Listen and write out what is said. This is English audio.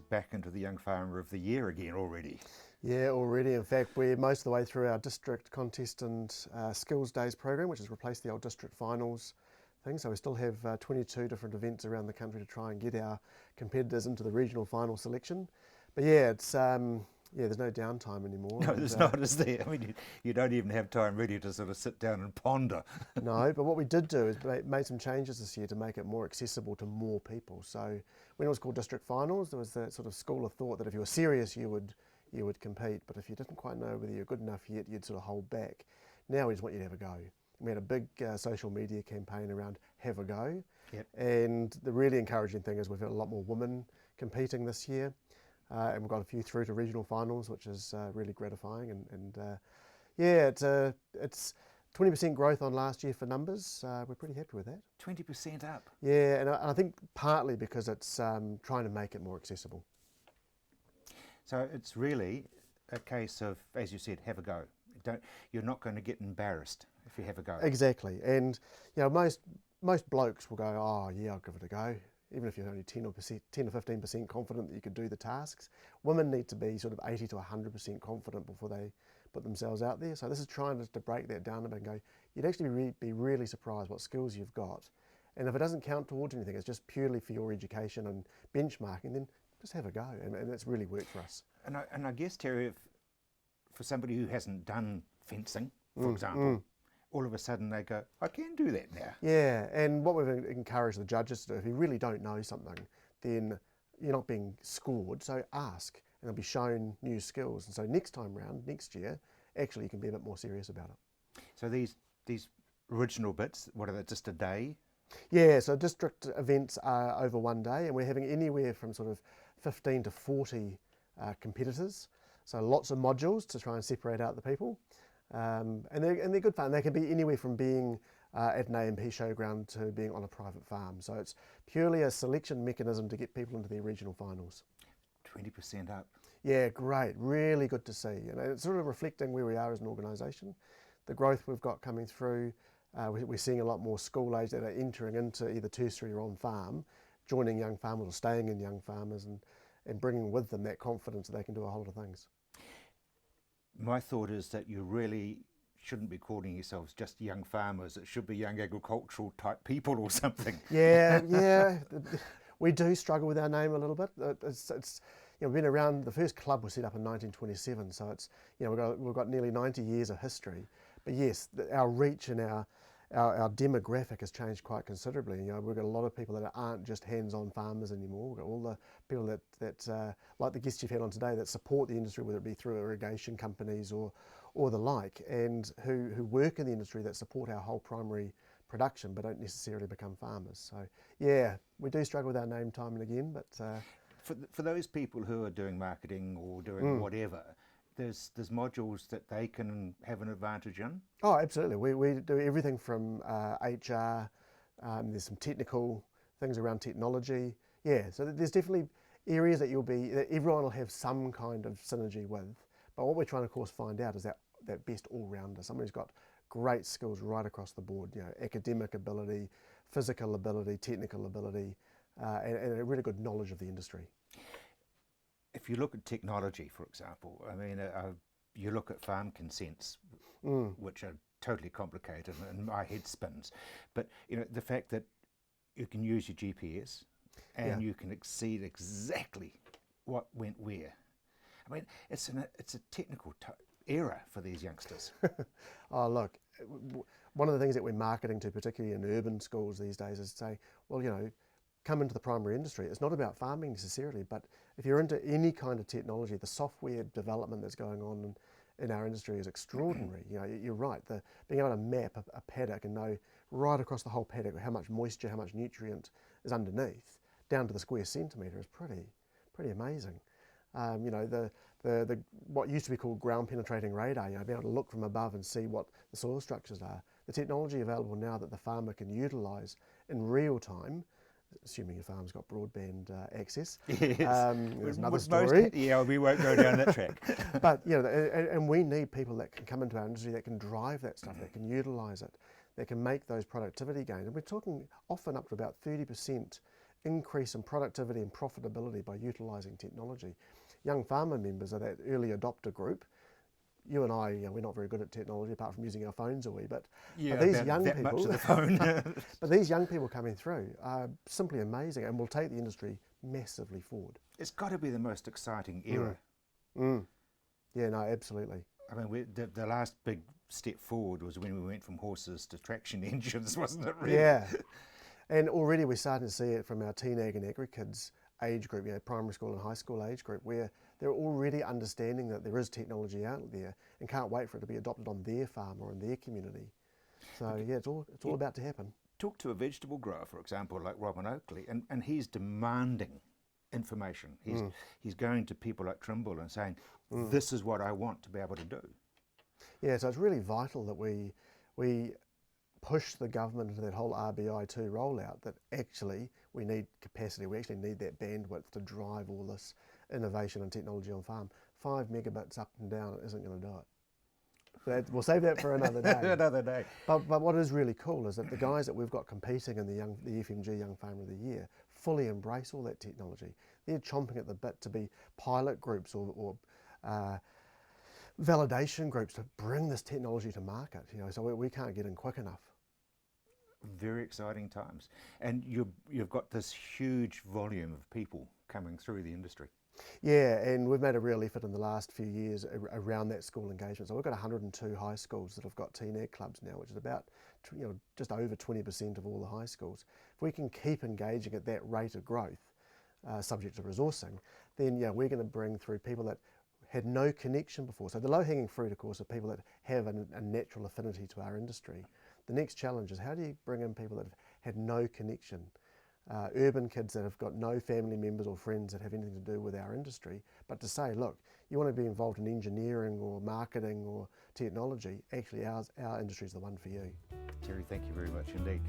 back into the Young Farmer of the Year again already. Yeah, already. In fact, we're most of the way through our district Contestant Skills Days program, which has replaced the old district finals thing. So we still have 22 different events around the country to try and get our competitors into the regional final selection. But yeah, it's there's no downtime anymore. No, there's not, is there? I mean, you don't even have time really to sort of sit down and ponder. No, but what we did do is made some changes this year to make it more accessible to more people. So when it was called district finals, there was that sort of school of thought that if you were serious, you would compete. But if you didn't quite know whether you're good enough yet, you'd sort of hold back. Now we just want you to have a go. We had a big social media campaign around have a go. Yep. And the really encouraging thing is we've had a lot more women competing this year. And we've got a few through to regional finals, which is really gratifying. It's 20% growth on last year for numbers. We're pretty happy with that. 20% up. Yeah, and I think partly because it's trying to make it more accessible. So it's really a case of, as you said, have a go. You're not going to get embarrassed if you have a go. Exactly, and most blokes will go, oh yeah, I'll give it a go. Even if you're only 10 or 15% confident that you could do the tasks. Women need to be sort of 80 to 100% confident before they put themselves out there. So this is trying to break that down a bit and go, you'd actually be really surprised what skills you've got. And if it doesn't count towards anything, it's just purely for your education and benchmarking, then just have a go. And it's really worked for us. And I guess, Terry, for somebody who hasn't done fencing, for example, all of a sudden they go, I can do that now. Yeah, and what we've encouraged the judges to do, if you really don't know something, then you're not being scored, so ask, and they'll be shown new skills. And so next time round, next year, actually you can be a bit more serious about it. So these original bits, what are they, just a day? Yeah, so district events are over one day, and we're having anywhere from sort of 15 to 40 competitors. So lots of modules to try and separate out the people. And they're good fun. They can be anywhere from being at an A&P showground to being on a private farm. So it's purely a selection mechanism to get people into the regional finals. 20% up. Yeah, great. Really good to see. And it's sort of reflecting where we are as an organisation. The growth we've got coming through, we're seeing a lot more school age that are entering into either tertiary or on farm, joining young farmers or staying in young farmers and bringing with them that confidence that they can do a whole lot of things. My thought is that you really shouldn't be calling yourselves just young farmers. It should be young agricultural type people or something. Yeah. We do struggle with our name a little bit. It's we've been around. The first club was set up in 1927, so it's we've got nearly 90 years of history. But yes, our reach and our demographic has changed quite considerably. We've got a lot of people that aren't just hands-on farmers anymore. We've got all the people that like the guests you've had on today, that support the industry, whether it be through irrigation companies or the like, and who work in the industry that support our whole primary production but don't necessarily become farmers. So yeah, we do struggle with our name time and again, but for those people who are doing marketing or doing whatever, there's modules that they can have an advantage in? Oh, absolutely. We do everything from HR, there's some technical things around technology. Yeah, so there's definitely areas that everyone will have some kind of synergy with. But what we're trying to, of course, find out is that best all-rounder, somebody who's got great skills right across the board, academic ability, physical ability, technical ability, and a really good knowledge of the industry. If you look at technology, for example, I mean, you look at farm consents, which are totally complicated and my head spins. But, the fact that you can use your GPS and you can exceed exactly what went where. I mean, it's a technical era for these youngsters. Oh, look, one of the things that we're marketing to, particularly in urban schools these days, is to say, well, come into the primary industry. It's not about farming necessarily, but if you're into any kind of technology, the software development that's going on in our industry is extraordinary. You're right. Being able to map a paddock and know right across the whole paddock how much moisture, how much nutrient is underneath, down to the square centimetre, is pretty amazing. The what used to be called ground penetrating radar, being able to look from above and see what the soil structures are. The technology available now that the farmer can utilise in real time, assuming your farm's got broadband access. Yes. There's another story. We won't go down that track. But and we need people that can come into our industry, that can drive that stuff, that can utilise it, that can make those productivity gains. And we're talking often up to about 30% increase in productivity and profitability by utilising technology. Young farmer members are that early adopter group. You and I, we're not very good at technology apart from using our phones a wee bit. Yeah, but these that, young that people, much of the phone. but these young people coming through are simply amazing and will take the industry massively forward. It's got to be the most exciting era. Yeah, no, absolutely. I mean, the last big step forward was when we went from horses to traction engines, wasn't it, really? Yeah. And already we're starting to see it from our teen ag and agri kids age group, primary school and high school age group, where they're already understanding that there is technology out there and can't wait for it to be adopted on their farm or in their community. So yeah, it's all about to happen. Talk to a vegetable grower, for example, like Robin Oakley, and he's demanding information. He's going to people like Trimble and saying, this is what I want to be able to do. Yeah, so it's really vital that we push the government into that whole RBI2 rollout, that actually we need capacity, we actually need that bandwidth to drive all this innovation and technology on farm. 5 megabits up and down isn't going to do it. We'll save that for another day. Another day. But what is really cool is that the guys that we've got competing in the FMG Young Farmer of the Year fully embrace all that technology. They're chomping at the bit to be pilot groups or validation groups to bring this technology to market. So we can't get in quick enough. Very exciting times, and you've got this huge volume of people coming through the industry. Yeah, and we've made a real effort in the last few years around that school engagement. So we've got 102 high schools that have got teen ag clubs now, which is about just over 20% of all the high schools. If we can keep engaging at that rate of growth, subject to resourcing, then we're going to bring through people that had no connection before. So the low-hanging fruit, of course, are people that have a natural affinity to our industry. The next challenge is, how do you bring in people that have had no connection? Urban kids that have got no family members or friends that have anything to do with our industry, but to say, look, you want to be involved in engineering or marketing or technology, actually our industry is the one for you. Terry, thank you very much indeed.